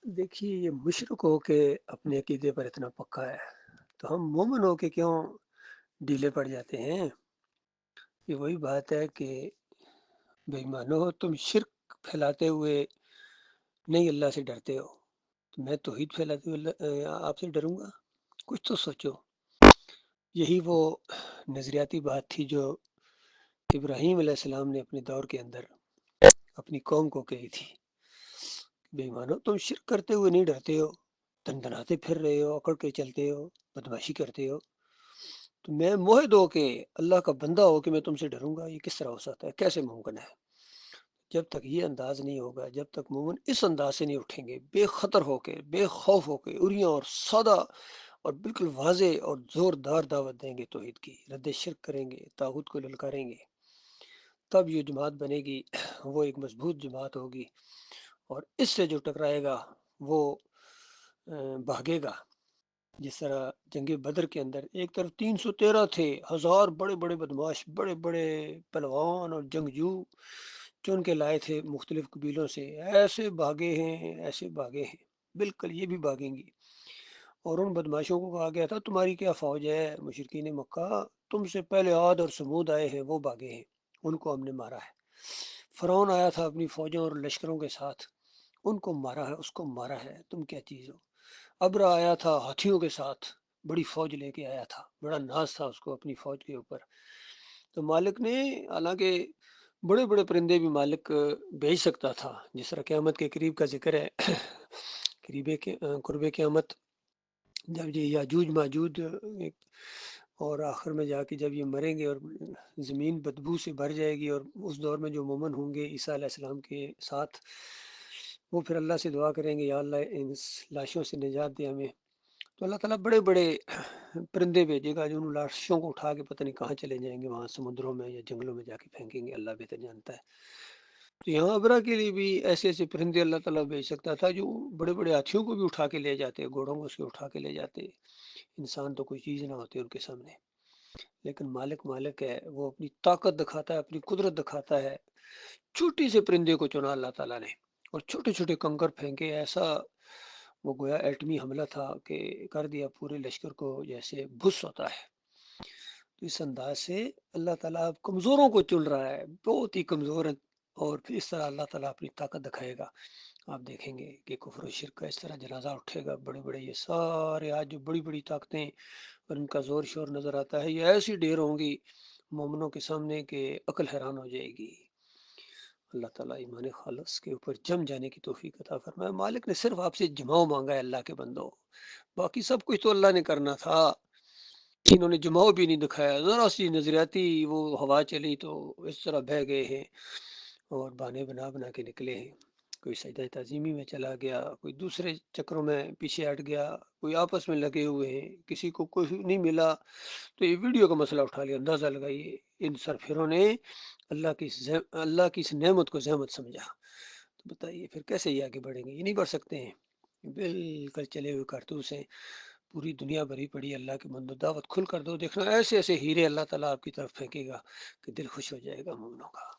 देखिए, ये मुशरिक हो के अपने अकीदे पर इतना पक्का है, तो हम मोमिन हो के क्यों ढीले पड़ जाते हैं। ये वही बात है कि बेईमानो तुम शिर्क फैलाते हुए नहीं अल्लाह से डरते हो, तो मैं तौहीद फैलाते हुए आपसे डरूंगा। कुछ तो सोचो। यही वो नजरियाती बात थी जो इब्राहीम अलैहिस्सलाम ने अपने दौर के अंदर अपनी कौम को कही थी। बेईमानो तुम शिर्क करते हुए नहीं डरते हो, दनदनाते फिर रहे हो, अकड़ के चलते हो, बदमाशी करते हो, तो मैं मोह दो के अल्लाह का बंदा हो कि मैं तुमसे डरूंगा, ये किस तरह हो सकता है, कैसे मुमकिन है। जब तक ये अंदाज नहीं होगा, जब तक मोमिन इस अंदाज से नहीं उठेंगे, बेखतर होके बेखौफ होके उरियां और सादा और बिल्कुल वाजे और जोरदार दावत देंगे तौहीद की, रद्द शिर्क करेंगे, तागुत को ललकारेंगे, तब ये जमात बनेगी। वो एक मजबूत जमात होगी। और इससे जो टकराएगा वो भागेगा। जिस तरह जंग बदर के अंदर एक तरफ 313 थे, हजार बड़े बड़े बदमाश, बड़े बड़े पहलवान और जंगजू चुन के लाए थे मुख्तलिफ कबीलों से, ऐसे भागे हैं, ऐसे भागे हैं, बिल्कुल ये भी भागेंगी। और उन बदमाशों को कहा गया था तुम्हारी क्या फौज है, मुशरिकीन मक्का, तुमसे पहले आद और समूद आए हैं, वो भागे हैं, उनको हमने मारा है। फरौन आया था अपनी फौजों और लश्करों के साथ, उनको मारा है, उसको मारा है, तुम क्या चीज हो। अबरा आया था हाथियों के साथ, बड़ी फौज लेके आया था, बड़ा नाज था उसको अपनी फौज के ऊपर। तो मालिक ने, हालांकि बड़े बड़े परिंदे भी मालिक भेज सकता था, जिस तरह क़यामत के करीब का जिक्र है। करीबे के कुर्बे क़यामत, जब ये याजूज माजूज और आखिर में जाके जब ये मरेंगे और ज़मीन बदबू से भर जाएगी, और उस दौर में जो मोमन होंगे ईसा अलैहिस्सलाम के साथ, वो फिर अल्लाह से दुआ करेंगे, या अल्लाह इन लाशों से निजात दे हमें। तो अल्लाह ताला बड़े बड़े परिंदे भेजेगा जो उन लाशों को उठा के पता नहीं कहाँ चले जाएंगे, वहाँ समुद्रों में या जंगलों में जाके फेंकेंगे, अल्लाह बेहतर जानता है। तो यहाँ अबरा के लिए भी ऐसे ऐसे परिंदे अल्लाह ताला भेज सकता था जो बड़े बड़े हाथियों को भी उठा के ले जाते, घोड़ों को उसके उठा के ले जाते, इंसान तो कोई चीज़ ना होती उनके सामने। लेकिन मालिक मालिक है, वो अपनी ताकत दिखाता है, अपनी कुदरत दिखाता है। छोटी से परिंदे को चुना अल्लाह ताला ने, और छोटे छोटे कंकर फेंके, ऐसा वो गोया एटमी हमला था कि कर दिया पूरे लश्कर को जैसे भुस होता है। तो इस अंदाज से अल्लाह ताला अब कमज़ोरों को चुन रहा है, बहुत ही कमज़ोर है। और फिर इस तरह अल्लाह ताला अपनी ताकत दिखाएगा। आप देखेंगे कि कुफ्र और शिर्क का इस तरह जनाजा उठेगा, बड़े बड़े ये सारे आज जो बड़ी बड़ी ताकतें और इनका जोर शोर नज़र आता है, ये ऐसी ढेर होंगी मोमनों के सामने कि अकल हैरान हो जाएगी। अल्लाह ताला ईमान खालस के ऊपर जम जाने की तौफीक अता फरमाए। मालिक ने सिर्फ आपसे जमाव मांगा है अल्लाह के बंदो, बाकी सब कुछ तो अल्लाह ने करना था। इन्होंने जमाव भी नहीं दिखाया, ज़रा सी नजरियाती वो हवा चली तो इस तरह बह गए हैं और बहाने बना बना के निकले हैं। कोई सजदा तज़ीमी में चला गया, कोई दूसरे चक्रों में पीछे हट गया, कोई आपस में लगे हुए हैं, किसी को कुछ नहीं मिला तो ये वीडियो का मसला उठा लिया। अंदाज़ा लगाइए, इन सरफिरों ने अल्लाह की इस नेमत को जहमत समझा। तो बताइए फिर कैसे ये आगे बढ़ेंगे, ये नहीं बढ़ सकते हैं। बिल्कुल चले हुए कारतूस हैं, पूरी दुनिया भरी पड़ी। अल्लाह के बंदो दावत खुल कर दो, देखना ऐसे ऐसे हीरे अल्लाह ताला आपकी तरफ फेंकेगा कि दिल खुश हो जाएगा मोमिनों का।